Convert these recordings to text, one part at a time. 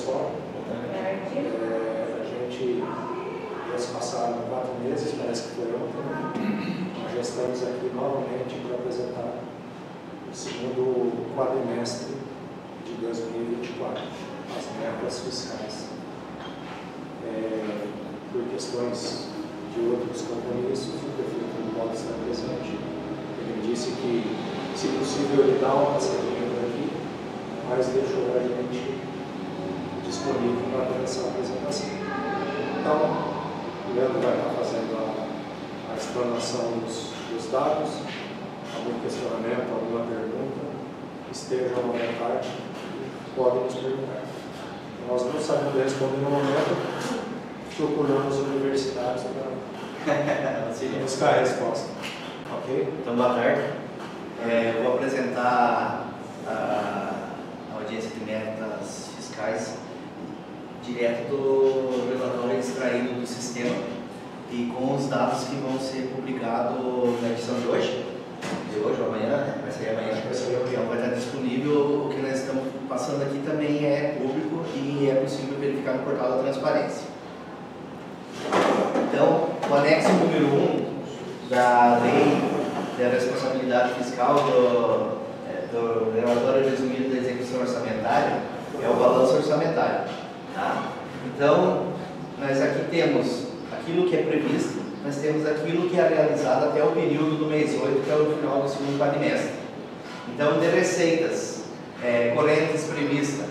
só. A gente, mês passado, 4 meses, parece que foi ontem, nós já estamos aqui novamente para apresentar o segundo quadrimestre de 2024, as metas fiscais. Por questões de outros compromissos, o prefeito não pode estar presente. Ele disse que, se possível, ele dá uma passadinha aqui, mas deixou a gente disponível para começar a apresentação. Então, o Leandro vai estar fazendo a explanação dos dados, algum questionamento, alguma pergunta, estejam à vontade, podem nos perguntar. Nós não sabemos responder no momento, procuramos universidades para buscar a resposta. Ok? Então, boa tarde. Eu vou apresentar a audiência de metas fiscais direto do relatório extraído do sistema e com os dados que vão ser publicados na edição de hoje ou amanhã, né? Vai sair amanhã. Então vai estar disponível. O que nós estamos passando aqui também é público e é possível verificar no portal da transparência. Então, o anexo número 1 da Lei da Responsabilidade Fiscal do relatório resumido da execução orçamentária é o balanço orçamentário. Tá? Então, nós aqui temos aquilo que é previsto, nós temos aquilo que é realizado até o período do mês 8, que é o final do segundo quadrimestre. Então, de receitas correntes previstas,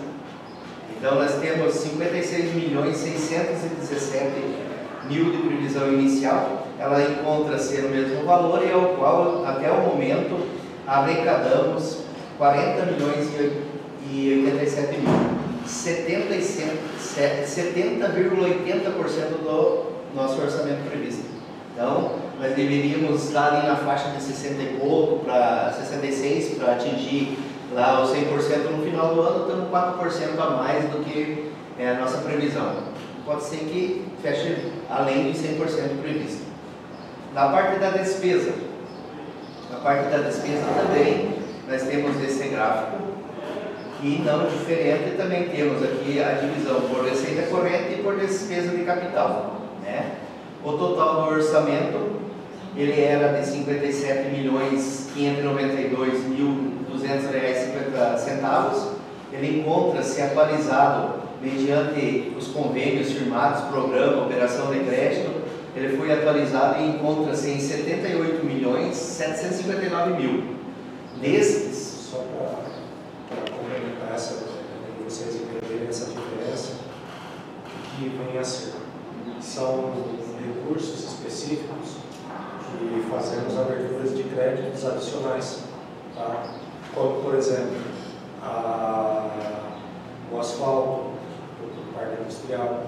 então nós temos 56.617.000 de previsão inicial, ela encontra-se no mesmo valor e ao qual, até o momento, arrecadamos 40.087.000, 70,80% do nosso orçamento previsto. Então, nós deveríamos estar ali na faixa de 60 e pouco para 66 para atingir lá os 100% no final do ano, estamos 4% a mais do que é a nossa previsão. Pode ser que feche além de 100% previsto. Na parte da despesa, também nós temos esse gráfico e não diferente, também temos aqui a divisão por receita corrente e por despesa de capital, né? O total do orçamento ele era de R$ 57.592.200,50. Ele encontra-se atualizado mediante os convênios firmados, programa, operação de crédito. Ele foi atualizado e encontra-se em 78.759.000. Destes, só para complementar vocês entenderem essa diferença, que vem a ser, são recursos específicos que fazemos aberturas de créditos adicionais, tá? Como, por exemplo, o asfalto, o parque industrial.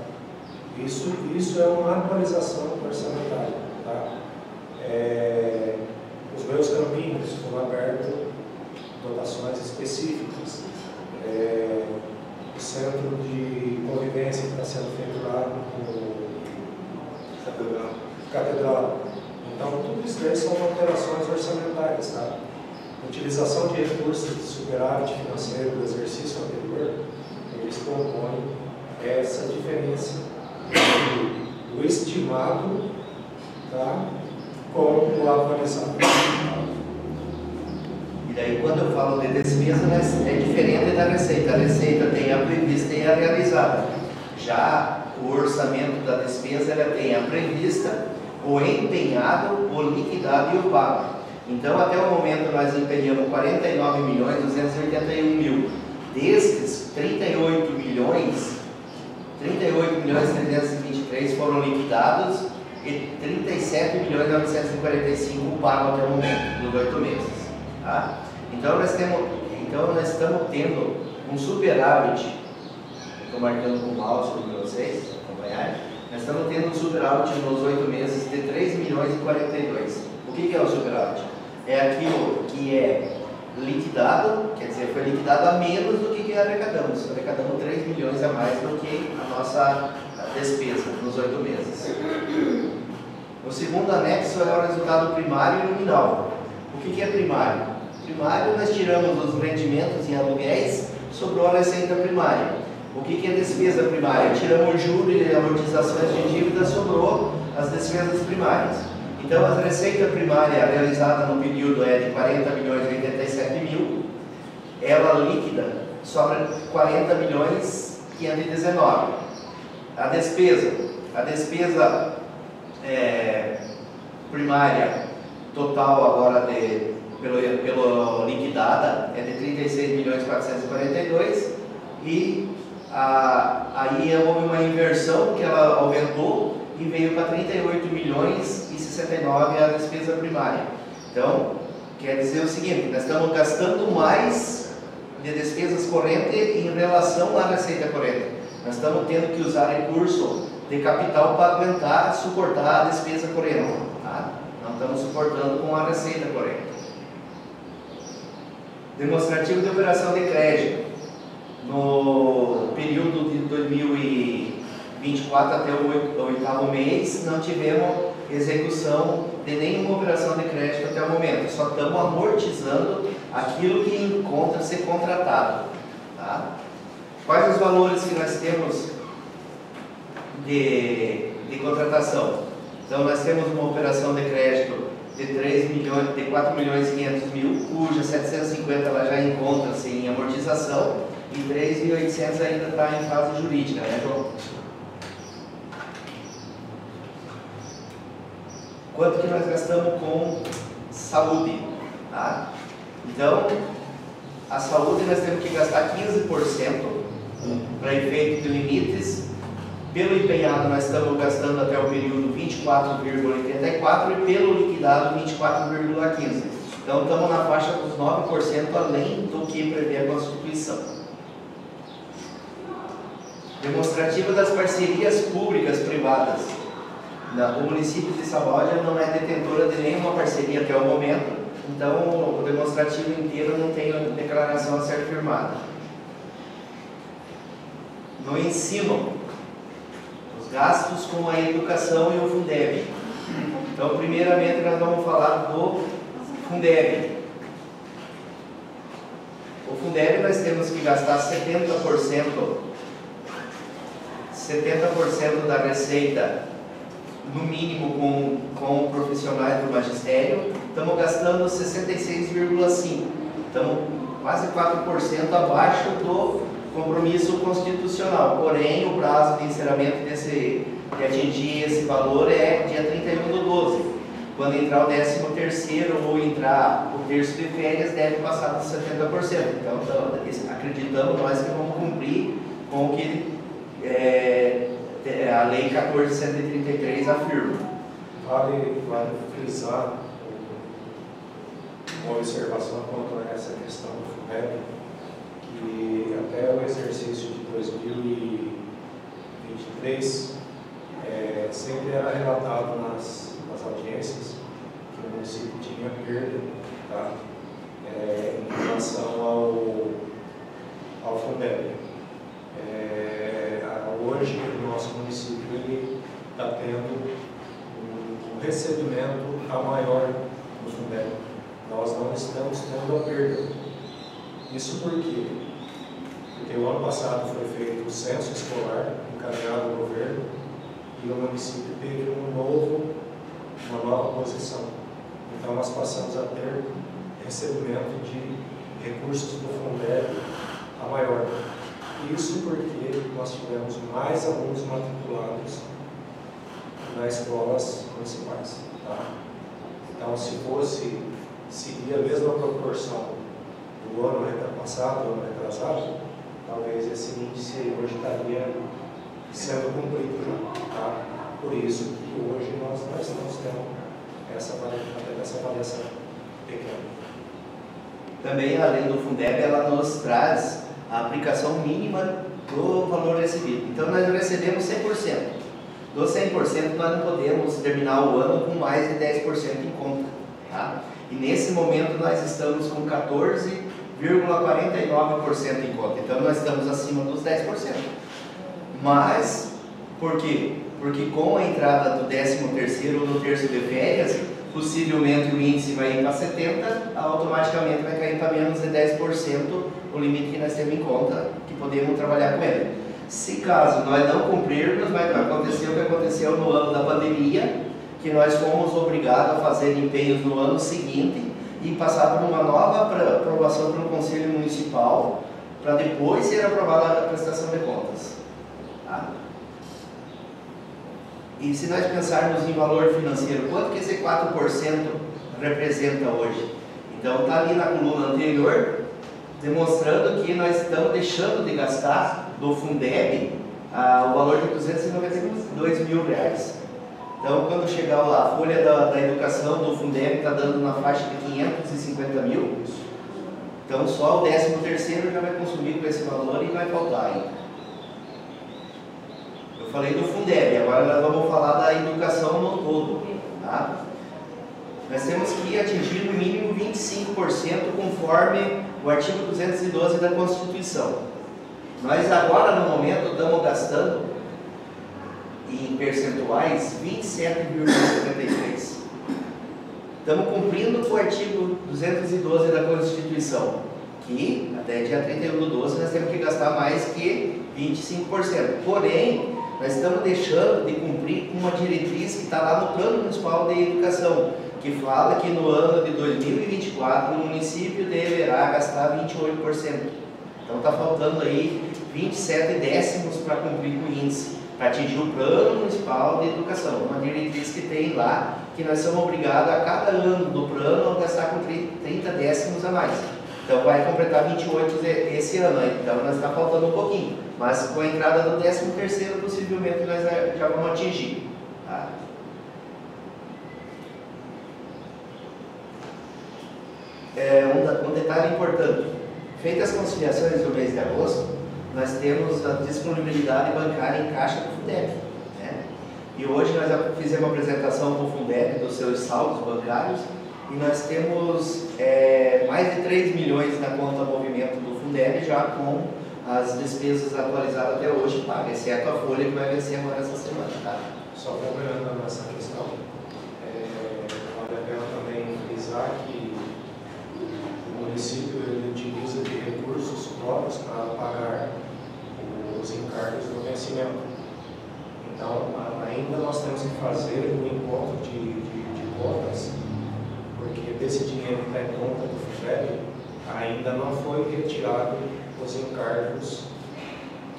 Isso é uma atualização orçamentária, tá? Os meus campinhos foram abertos, dotações específicas. O centro de convivência que está sendo feito lá no Catedral. Então, tudo isso daí são alterações orçamentárias, tá? Utilização de recursos de superávit financeiro do exercício anterior, eles compõem essa diferença do estimado, tá, com o atualizado. E daí, quando eu falo de despesa, né, é diferente da receita. A receita tem a prevista e a realizada. Já o orçamento da despesa, ela tem a prevista, o empenhado, o liquidado e o pago. Então, até o momento, nós empenhamos 49.281.000. Destes, 38.323 foram liquidados e 37.945 pagos até o momento, nos 8 meses. Tá? Então, nós estamos tendo um superávit, estou marcando com o mouse para vocês acompanharem, nós estamos tendo um superávit nos 8 meses de 3.042. O que é o superávit? É aquilo que é liquidado, quer dizer, foi liquidado a menos do que arrecadamos. Arrecadamos 3 milhões a mais do que a nossa despesa nos 8 meses. O segundo anexo é o resultado primário e nominal. O que é primário? Primário, nós tiramos os rendimentos em aluguéis, sobrou a receita primária. O que é despesa primária? Tiramos juros e amortizações de dívida, sobrou as despesas primárias. Então, a receita primária realizada no período é de 40 milhões e 87 mil, ela líquida sobra 40 milhões e 519. A despesa primária total agora pelo liquidada é de 36 milhões 442 e aí houve uma inversão que ela aumentou e veio para 38 milhões e 69 a despesa primária. Então, quer dizer o seguinte, nós estamos gastando mais de despesas correntes em relação à receita corrente. Nós estamos tendo que usar recurso de capital para aguentar, suportar a despesa corrente. Tá? Não estamos suportando com a receita corrente. Demonstrativo de operação de crédito. No período de 2024 até o 8º mês, não tivemos execução de nenhuma operação de crédito até o momento. Só estamos amortizando aquilo que encontra ser contratado. Tá? Quais os valores que nós temos de contratação? Então, nós temos uma operação de crédito de 4 milhões e 500 mil, cuja 750 ela já encontra-se em amortização e 3.800 ainda está em fase jurídica, né, João? Quanto que nós gastamos com saúde? Tá? Então, a saúde nós temos que gastar 15% para efeito de limites. Pelo empenhado nós estamos gastando até o período 24,84 e pelo liquidado 24,15. Então estamos na faixa dos 9% além do que prevê a Constituição. Demonstrativa das parcerias públicas privadas. O município de Saboia não é detentora de nenhuma parceria até o momento, então o demonstrativo inteiro não tem declaração a ser firmada. No ensino, gastos com a educação e o Fundeb. Então, primeiramente, nós vamos falar do Fundeb. O Fundeb nós temos que gastar 70% da receita, no mínimo, com profissionais do magistério. Estamos gastando 66,5%. Estamos quase 4% abaixo do compromisso constitucional, porém o prazo de encerramento de atingir esse valor é dia 31/12. Quando entrar o 13º ou entrar o terço de férias, deve passar dos 70%. Então acreditamos nós que vamos cumprir com o que a Lei 14.133 afirma. Vale frisar uma observação quanto a essa questão do FUNEB, que até o exercício de 2023 sempre era relatado nas audiências que o município tinha perda, tá? Em relação ao Fundeb. Hoje o nosso município está tendo um recebimento maior do Fundeb. Nós não estamos tendo a perda. Isso por quê? Porque o ano passado foi feito o censo escolar, encaminhado ao governo, e o município teve uma nova posição. Então nós passamos a ter recebimento de recursos do Fundeb a maior. Isso porque nós tivemos mais alunos matriculados nas escolas municipais. Tá? Então, se fosse seguir a mesma proporção do ano retrasado, do ano retrasado, talvez esse índice hoje estaria sendo cumprido já. Tá? Por isso que hoje nós estamos tendo essa avaliação pequena. Também, além do Fundeb, ela nos traz a aplicação mínima do valor recebido. Então, nós recebemos 100%. Dos 100%, nós não podemos terminar o ano com mais de 10% em conta. Tá? E nesse momento, nós estamos com 14,49% em conta. Então, nós estamos acima dos 10%. Mas, por quê? Porque com a entrada do 13º ou do terço de férias, possivelmente o índice vai ir para 70%, automaticamente vai cair para menos de 10%, o limite que nós temos em conta, que podemos trabalhar com ele. Se caso nós não cumprirmos, vai acontecer o que aconteceu no ano da pandemia, que nós fomos obrigados a fazer empenhos no ano seguinte e passar por uma nova aprovação pelo Conselho Municipal, para depois ser aprovada a prestação de contas. Tá? E se nós pensarmos em valor financeiro, quanto que esse 4% representa hoje? Então está ali na coluna anterior, demonstrando que nós estamos deixando de gastar do Fundeb o valor de R$292 mil. Então, quando chegar lá, a folha da educação do Fundeb está dando na faixa de 550 mil. Então, só o 13º já vai consumir com esse valor e vai faltar ainda. Eu falei do Fundeb, agora nós vamos falar da educação no todo. Tá? Nós temos que atingir no mínimo 25% conforme o artigo 212 da Constituição. Nós agora, no momento, estamos gastando em percentuais 27,53%. Estamos cumprindo com o artigo 212 da Constituição, que até dia 31/12 nós temos que gastar mais que 25%. Porém, nós estamos deixando de cumprir uma diretriz que está lá no Plano Municipal de Educação, que fala que no ano de 2024 o município deverá gastar 28%. Então está faltando aí 27 décimos para cumprir com o índice, para atingir o Plano Municipal de Educação, uma diretriz que tem lá, que nós somos obrigados a cada ano do plano a gastar com 30 décimos a mais. Então vai completar 28 esse ano, então nós está faltando um pouquinho, mas com a entrada do 13º possivelmente nós já vamos atingir. Tá? Um detalhe importante, feitas as conciliações do mês de agosto, nós temos a disponibilidade bancária em caixa do Fundeb. Né? E hoje nós já fizemos uma apresentação do Fundeb, dos seus saldos bancários, e nós temos mais de 3 milhões na conta movimento do Fundeb, já com as despesas atualizadas até hoje pagas, exceto a folha que vai vencer agora essa semana. Tá? Só complementando essa questão, vale a pena também frisar que o município ele utiliza de recursos próprios para pagar os encargos do vencimento. Então, ainda nós temos que fazer um encontro de contas, porque desse dinheiro que está em conta do Fundeb, ainda não foi retirado os encargos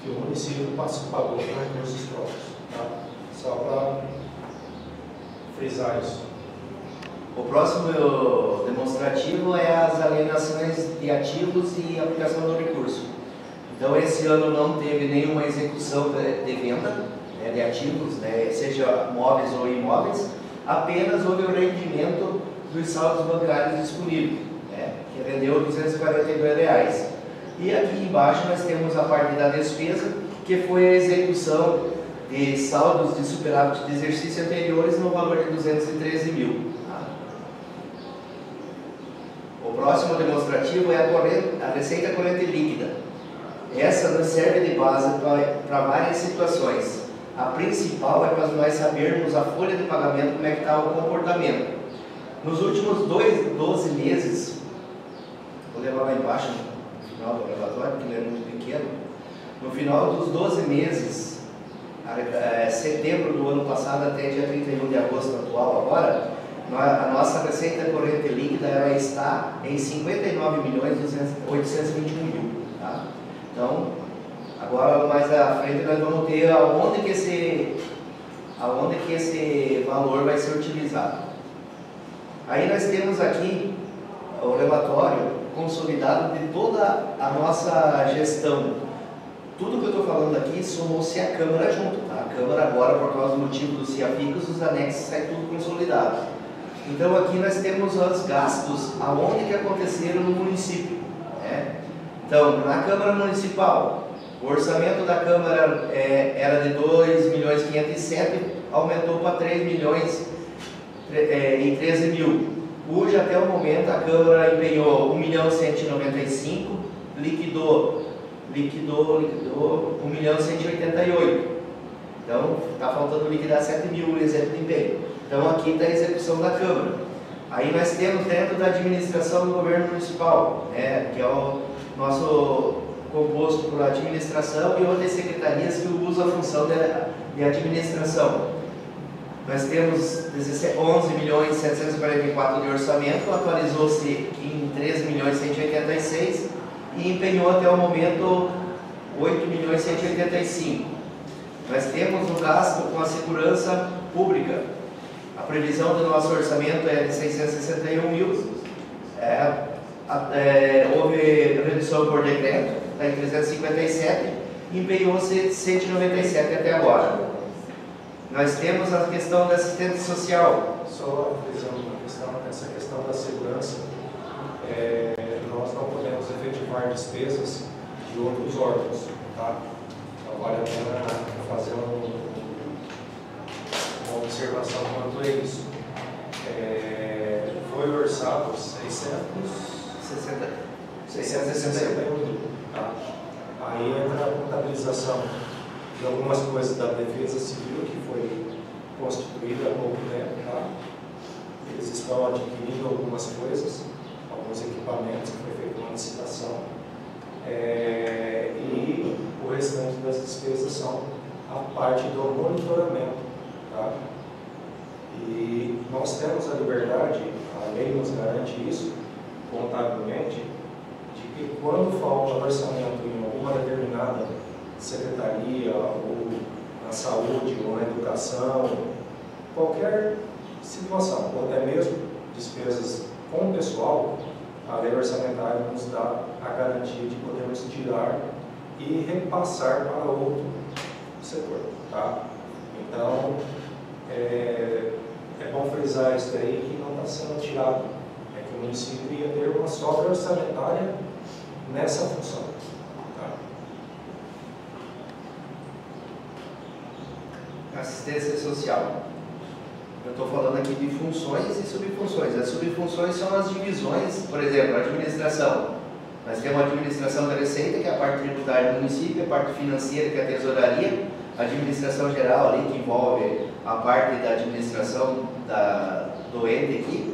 que o município pagou com recursos próprios. Tá? Só para frisar isso. O próximo demonstrativo é as alienações de ativos e aplicação do recurso. Então, esse ano não teve nenhuma execução de venda de ativos, seja móveis ou imóveis, apenas houve o rendimento dos saldos bancários disponíveis, que rendeu R$ 242. E aqui embaixo nós temos a parte da despesa, que foi a execução de saldos de superávit de exercício anteriores no valor de 213 mil. O próximo demonstrativo é a receita corrente líquida. Essa nos serve de base para várias situações. A principal é para nós sabermos a folha de pagamento, como é que está o comportamento. Nos últimos 12 meses, vou levar lá embaixo no final do relatório, porque ele é muito pequeno. No final dos 12 meses, setembro do ano passado até dia 31 de agosto atual agora, a nossa receita corrente líquida ela está em 59.821 mil. Tá? Então, agora mais à frente nós vamos ter aonde que esse valor vai ser utilizado. Aí nós temos aqui o relatório consolidado de toda a nossa gestão. Tudo que eu estou falando aqui somou-se a Câmara junto. Tá? A Câmara agora, por causa do motivo dos CIAFICOS, os anexos saem tudo consolidado. Então aqui nós temos os gastos aonde que aconteceram no município. Então, na Câmara Municipal, o orçamento da Câmara era de 2.507.000, aumentou para 3.013 mil. Hoje, até o momento, a Câmara empenhou 1.195.000, liquidou 1.188.000. Então, está faltando liquidar 7 mil exemplo de empenho. Então aqui está a execução da Câmara. Aí nós temos dentro da administração do governo municipal, né, que é o nosso composto por administração e outras secretarias que usam a função de administração. Nós temos 11.744 de orçamento, atualizou-se em 13.186 e empenhou até o momento 8.185. Nós temos um gasto com a segurança pública. A previsão do nosso orçamento é de 661 mil. Houve redução por decreto, está em 357, e empenhou-se 197 até agora. Nós temos a questão da assistência social. Só frisando essa questão da segurança, nós não podemos efetivar despesas de outros órgãos, tá? Então vale a pena fazer uma observação quanto a isso. Foi orçado 661 mil, tá? Aí entra a contabilização de algumas coisas da Defesa Civil que foi constituída há pouco tempo, tá? Eles estão adquirindo algumas coisas, alguns equipamentos que foi feita uma licitação, e o restante das despesas são a parte do monitoramento, tá? E nós temos a liberdade, a lei nos garante isso, contabilmente, de que quando falta orçamento em alguma determinada secretaria, ou na saúde, ou na educação, qualquer situação, ou até mesmo despesas com o pessoal, a lei orçamentária nos dá a garantia de podermos tirar e repassar para outro setor, tá? Então, é bom frisar isso daí que não está sendo tirado, é que o município ia ter uma sobra orçamentária nessa função. Tá? Assistência social. Eu estou falando aqui de funções e subfunções. As subfunções são as divisões, por exemplo, a administração. Nós temos a administração da receita, que é a parte tributária do município, a parte financeira, que é a tesouraria, a administração geral ali, que envolve a parte da administração do ente aqui,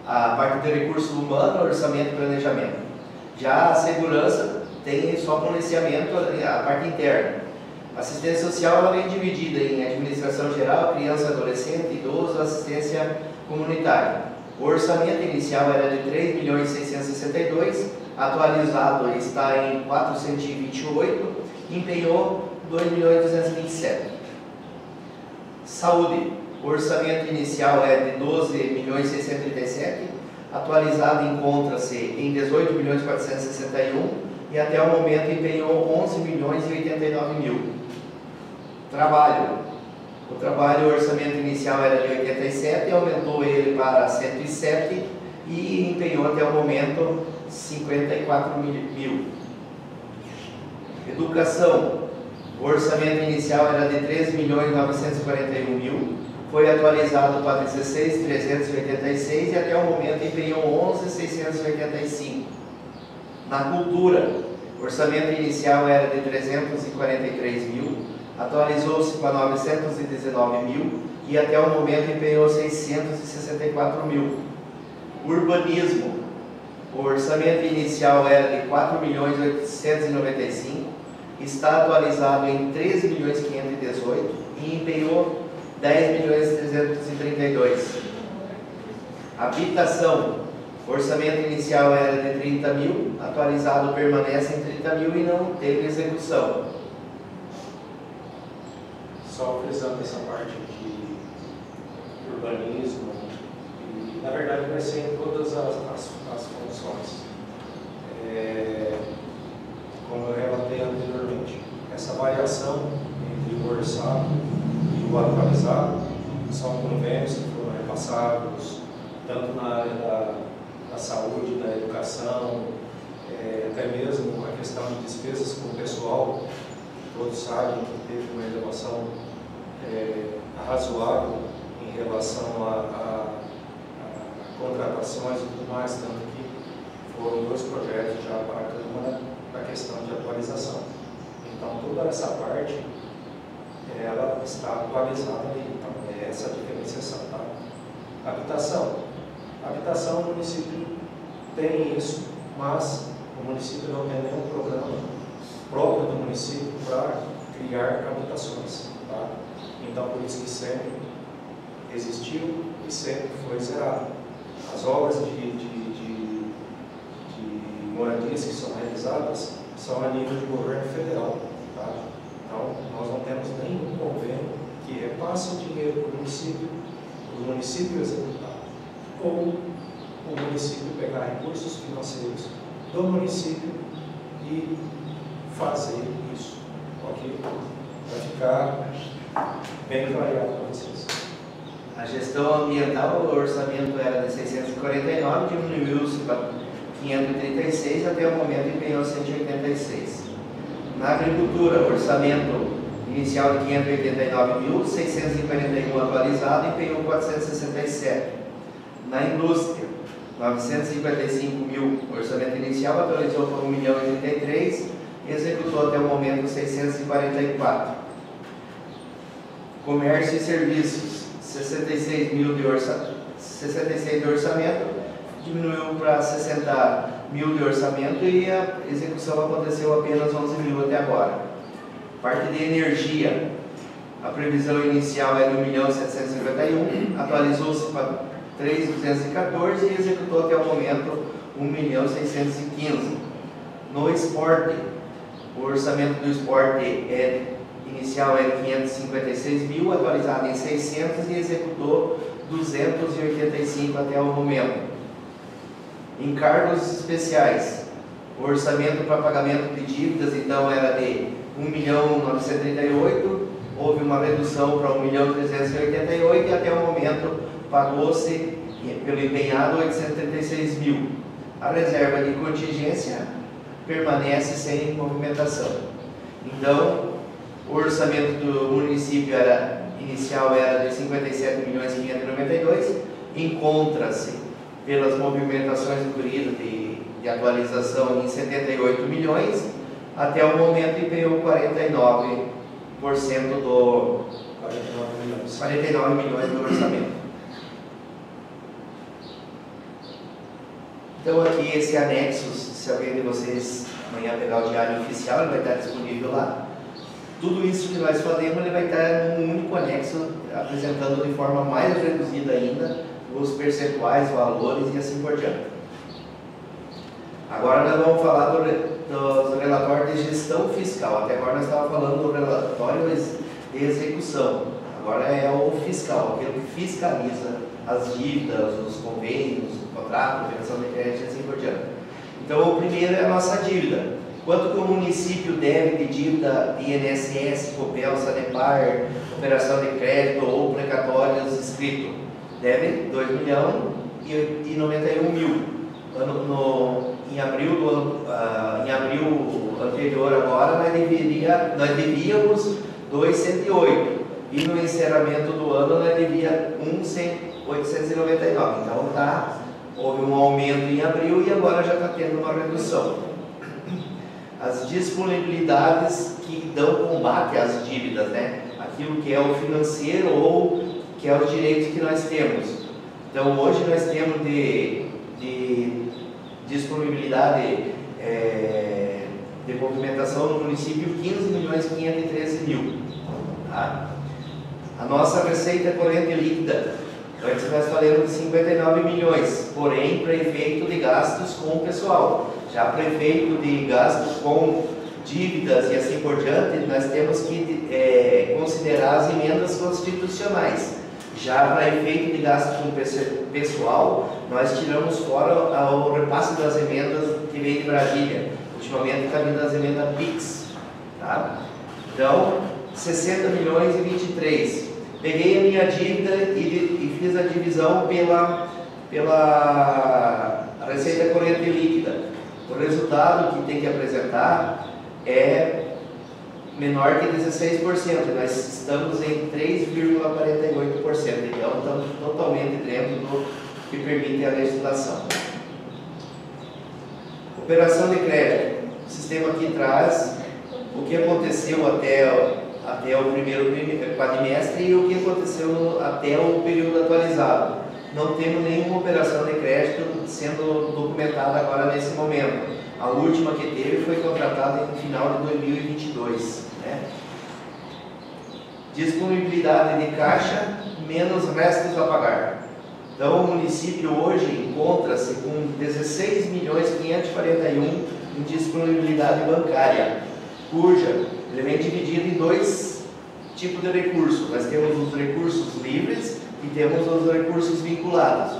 a parte de recurso humano, orçamento e planejamento. Já a segurança tem só policiamento, a parte interna. A assistência social ela vem dividida em administração geral, criança, adolescente, idoso, assistência comunitária. O orçamento inicial era de 3.662, atualizado está em 428, empenhou 2.227. Saúde. O orçamento inicial é de 12.637, atualizado encontra-se em 18.461 e até o momento empenhou 11.089.000. Trabalho. O trabalho, o orçamento inicial era de 87, aumentou ele para 107 e empenhou até o momento 54.000. Educação. O orçamento inicial era de 13.941.000, foi atualizado para 16.386 e até o momento empenhou 11.685. Na cultura, o orçamento inicial era de 343.000, atualizou-se para 919.000 e até o momento empenhou 664.000. Urbanismo, o orçamento inicial era de 4.895, está atualizado em 13.518 e empenhou 10.332. Habitação, o orçamento inicial era de 30.000, atualizado permanece em 30.000 e não teve execução. Só frisando essa parte de urbanismo, e, na verdade vai ser em todas as funções. Como eu relatei anteriormente, essa variação entre o orçado e o atualizado são convênios que foram repassados, tanto na área da saúde, da educação, até mesmo a questão de despesas com o pessoal. Todos sabem que teve uma elevação razoável em relação a contratações e tudo mais, tanto que foram 2 projetos já para a Câmara para a questão de atualização. Então, toda essa parte, ela está atualizada ali, então é essa a diferenciação, tá? Habitação. Habitação, o município tem isso, mas o município não tem nenhum programa próprio do município para criar habitações. Tá? Então, por isso que sempre existiu e sempre foi zerado. As obras de moradias que são realizadas são a nível de governo federal. Tá? Então, nós não temos nenhum convênio que repasse o dinheiro para o município executar, ou o município pegar recursos financeiros do município e fazer isso. Ok? Vai ficar bem clareado para vocês. A gestão ambiental, o orçamento era de 649, diminuiu-se para 536, até o momento empenhou 186. Na agricultura, o orçamento inicial de 589.641 atualizado, empenhou 467. Na indústria, 955 mil, orçamento inicial atualizou para 1.033, executou até o momento 644. Comércio e serviços, 66 de orçamento, diminuiu para 60 mil de orçamento e a execução aconteceu apenas 11 mil até agora. Parte de energia, a previsão inicial é de 1.751, atualizou-se para 3.214 e executou até o momento 1.615. No esporte, o orçamento do esporte inicial é de 556 mil, atualizado em 600 e executou 285 até o momento. Encargos especiais, o orçamento para pagamento de dívidas então era de 1.938, houve uma redução para 1.388 e até o momento pagou-se pelo empenhado 836 mil. A reserva de contingência permanece sem movimentação. Então, o orçamento do município inicial era de 57.592, encontra-se pelas movimentações do período de atualização em 78 milhões, até o momento empenhou 49% do 49 milhões do orçamento. Então aqui esse anexo, se alguém de vocês amanhã pegar o diário oficial, ele vai estar disponível lá. Tudo isso que nós fazemos, ele vai estar num único anexo, apresentando de forma mais reduzida ainda os percentuais, valores e assim por diante. Agora nós vamos falar do relatório de gestão fiscal. Até agora nós estávamos falando do relatório de execução. Agora é o fiscal, aquele que fiscaliza as dívidas, os convênios, o contrato, a operação de crédito e assim por diante. Então o primeiro é a nossa dívida. Quanto que o município deve de dívida de INSS, COPEL, SANEPAR, operação de crédito ou precatórios escrito? Deve 2.091.000. Em abril anterior agora nós devíamos 2.108 e no encerramento do ano nós devíamos 1.899. Então houve um aumento em abril e agora já está tendo uma redução. As disponibilidades que dão combate às dívidas, né? Aquilo que é o financeiro ou que é os direitos que nós temos. Então hoje nós temos de disponibilidade de movimentação no município 15.513.000. Tá? A nossa receita corrente líquida, antes nós falamos de 59 milhões, porém prefeito de gastos com o pessoal. Já prefeito de gastos com dívidas e assim por diante, nós temos que considerar as emendas constitucionais. Já para efeito de gastos com pessoal, nós tiramos fora o repasse das emendas que vem de Brasília. Ultimamente está vindo as emendas PIX. Tá? Então, 60 milhões e 23. Peguei a minha dívida e fiz a divisão pela receita corrente líquida. O resultado que tem que apresentar é menor que 16%. Nós estamos em 3,48%. Então, estamos totalmente dentro do que permite a legislação. Operação de crédito. O sistema aqui traz o que aconteceu até o primeiro quadrimestre e o que aconteceu até o período atualizado. não temos nenhuma operação de crédito sendo documentada agora nesse momento. A última que teve foi contratada no final de 2022. Né? Disponibilidade de caixa menos restos a pagar. Então, o município hoje encontra-se com 16.541 em disponibilidade bancária, cuja ele vem dividido em dois tipos de recursos. Nós temos os recursos livres e temos os recursos vinculados.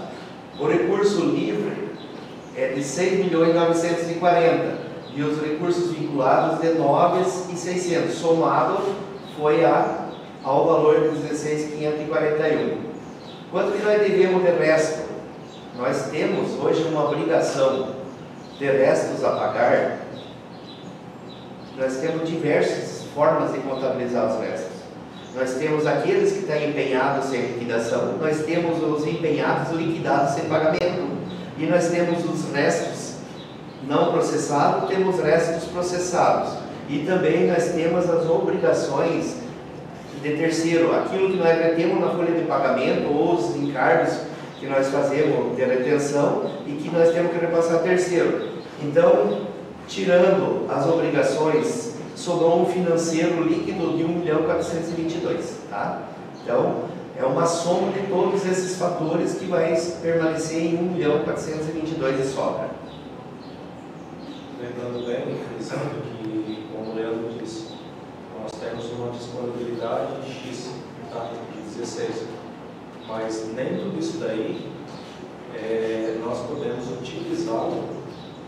O recurso livre é de 6.940 e os recursos vinculados de 9.600. Somado foi ao valor de 16.541. Quanto que nós devemos de resto? Nós temos hoje uma obrigação de restos a pagar. Nós temos diversas formas de contabilizar os restos. Nós temos aqueles que estão empenhados sem liquidação, nós temos os empenhados liquidados sem pagamento, e nós temos os restos não processados, temos restos processados, e também nós temos as obrigações de terceiro, aquilo que nós retemos na folha de pagamento ou os encargos que nós fazemos de retenção e que nós temos que repassar a terceiro. Então, tirando as obrigações, sobrou um financeiro líquido de 1.422.000, tá? Então, é uma soma de todos esses fatores que vai permanecer em 1.422.000 de sobra. Lembrando bem, frisando que, como o Leandro disse, nós temos uma disponibilidade de X, tá? De 16, mas nem tudo isso daí nós podemos utilizá-lo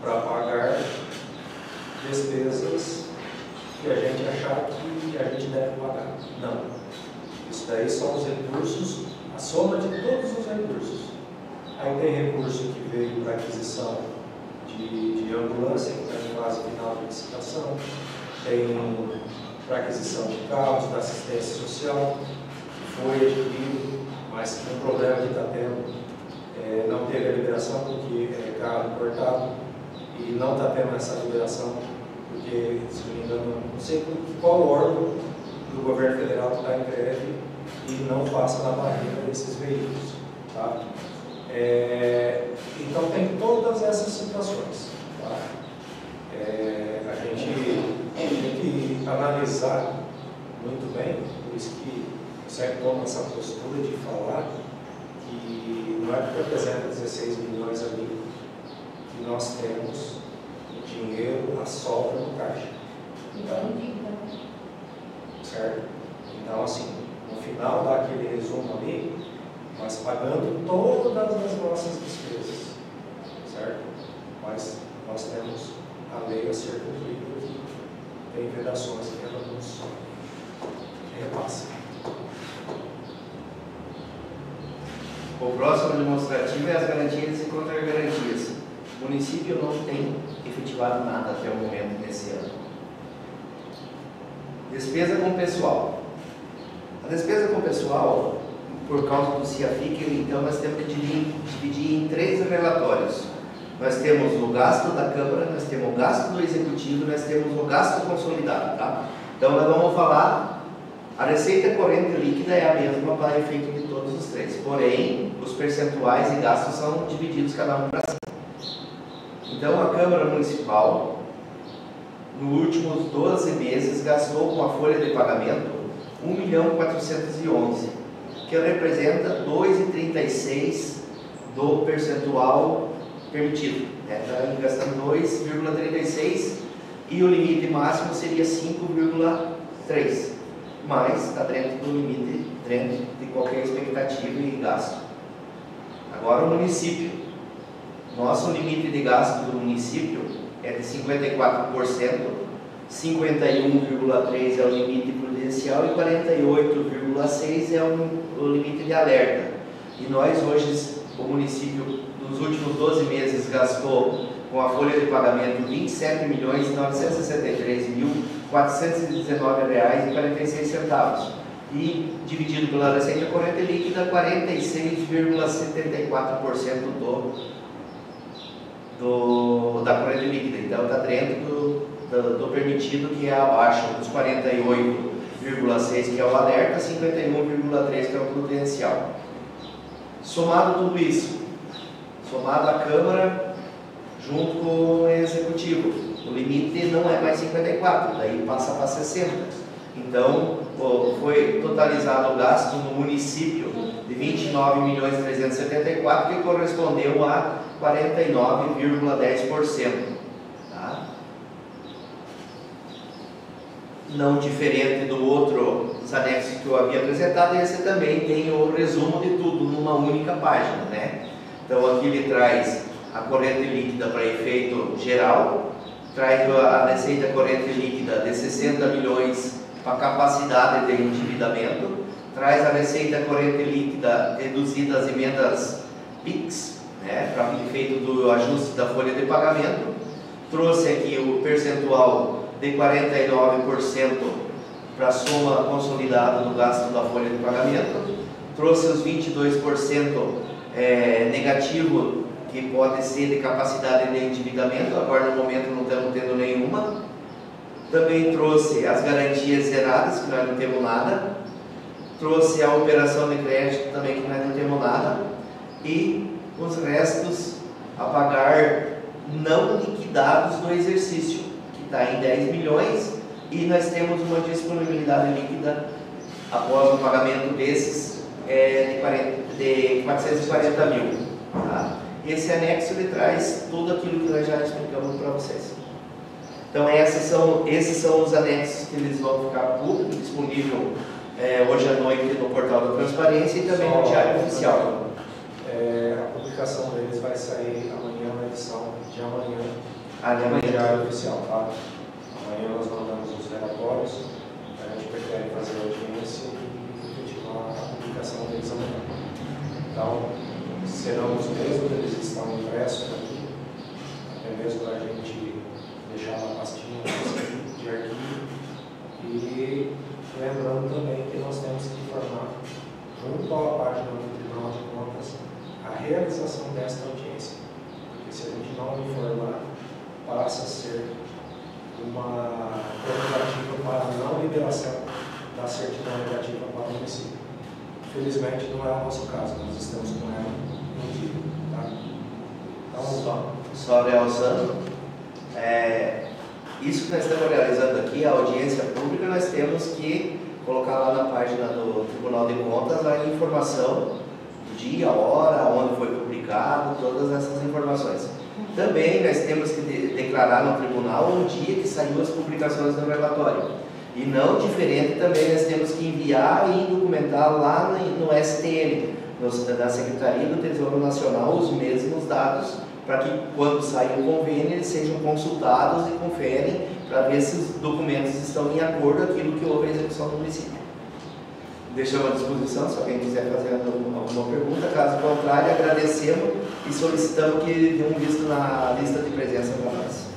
para pagar despesas que a gente achar que a gente deve pagar. Não. Isso daí são os recursos, a soma de todos os recursos. Aí tem recurso que veio para aquisição de ambulância, que está em fase final de licitação, tem para aquisição de carros, da assistência social, que foi adquirido, mas que um problema que está tendo, não teve a liberação porque é carro importado, e não está tendo essa liberação porque, se não me engano, não sei qual órgão do governo federal está em greve e não passa na barreira desses veículos. Tá? Então tem todas essas situações. Tá? A gente tem que analisar muito bem, por isso que eu sempre tomo essa postura de falar que não é porque apresenta 16 milhões ali que nós temos dinheiro a sobra no caixa. Então, certo? Então, assim, no final dá aquele resumo ali, mas pagando todas as nossas despesas, certo? Mas nós temos a lei a ser cumprida e tem vedações que ela nos repassa. O próximo demonstrativo é as garantias e contra-garantias. O município não tem efetivado nada até o momento nesse ano. Despesa com pessoal. A despesa com pessoal, por causa do CIAFIC, então nós temos que dividir em 3 relatórios. Nós temos o gasto da Câmara, nós temos o gasto do Executivo, nós temos o gasto consolidado, tá? Então nós vamos falar, a receita corrente líquida é a mesma para efeito de todos os 3, porém, os percentuais e gastos são divididos cada um para si. Então a Câmara Municipal, nos últimos 12 meses, gastou com a folha de pagamento 1.411.000, que representa 2,36% do percentual permitido. Está gastando 2,36% e o limite máximo seria 5,3%, mas está dentro do limite, dentro de qualquer expectativa e gasto. Agora o município. Nosso limite de gasto do município é de 54%, 51,3% é o limite prudencial e 48,6% é o limite de alerta. E nós hoje, o município, nos últimos 12 meses, gastou com a folha de pagamento R$ 27.963.419,46 e dividido pela receita corrente líquida, 46,74% da corrente líquida. Então está dentro do permitido, que é abaixo dos 48,6%, que é o alerta, 51,3% que é o prudencial. Somado tudo isso, somado a Câmara junto com o Executivo, o limite não é mais 54, daí passa para 60. Então, foi totalizado o gasto no município de 29.374, que correspondeu a 49,10%. Tá? Não diferente do outro, os anexos que eu havia apresentado, esse também tem o resumo de tudo numa única página, né? Então aqui ele traz a corrente líquida para efeito geral, traz a receita corrente líquida de 60 milhões para capacidade de endividamento, traz a receita corrente líquida deduzida as emendas PIX, né, para efeito do ajuste da folha de pagamento, trouxe aqui o percentual de 49% para a soma consolidada do gasto da folha de pagamento, trouxe os 22% negativo que pode ser de capacidade de endividamento, agora no momento não estamos tendo nenhuma. Também trouxe as garantias zeradas, que nós não temos nada, trouxe a operação de crédito também, que nós não temos nada, e os restos a pagar não liquidados no exercício, que está em 10 milhões, e nós temos uma disponibilidade líquida após o pagamento desses de 440 mil. Tá? Esse anexo ele traz tudo aquilo que nós já explicamos para vocês. Então esses são os anexos que eles vão ficar públicos, disponível hoje à noite no portal da transparência e também no Diário Oficial. A publicação deles vai sair amanhã na edição de amanhã Amanhã. no Diário Oficial, tá? Amanhã nós mandamos os relatórios, a gente prefere fazer a audiência e efetivar a publicação deles amanhã. Então, serão os mesmos, eles estão impressos aqui, até mesmo para a gente deixar uma pastinha de arquivo. E lembrando também que nós temos que informar, junto à página do Tribunal de Contas, a realização desta audiência. Porque se a gente não informar, passa a ser uma prerrogativa para a não liberação da certidão negativa para o município. Infelizmente não é o nosso caso, nós estamos com ela no dia. Tá? Então, só realçando, isso que nós estamos realizando aqui, a audiência pública, nós temos que colocar lá na página do Tribunal de Contas a informação do dia, a hora, onde foi publicado, todas essas informações. Também nós temos que declarar no tribunal o dia que saiu as publicações do relatório. E não diferente também nós temos que enviar e documentar lá no STN, da Secretaria do Tesouro Nacional, os mesmos dados, para que quando sair o convênio eles sejam consultados e conferem para ver se os documentos estão em acordo com aquilo que houve a execução do município. Deixamos à disposição, se alguém quiser fazer alguma pergunta. Caso contrário, agradecemos e solicitamos que dê um visto na lista de presença para nós.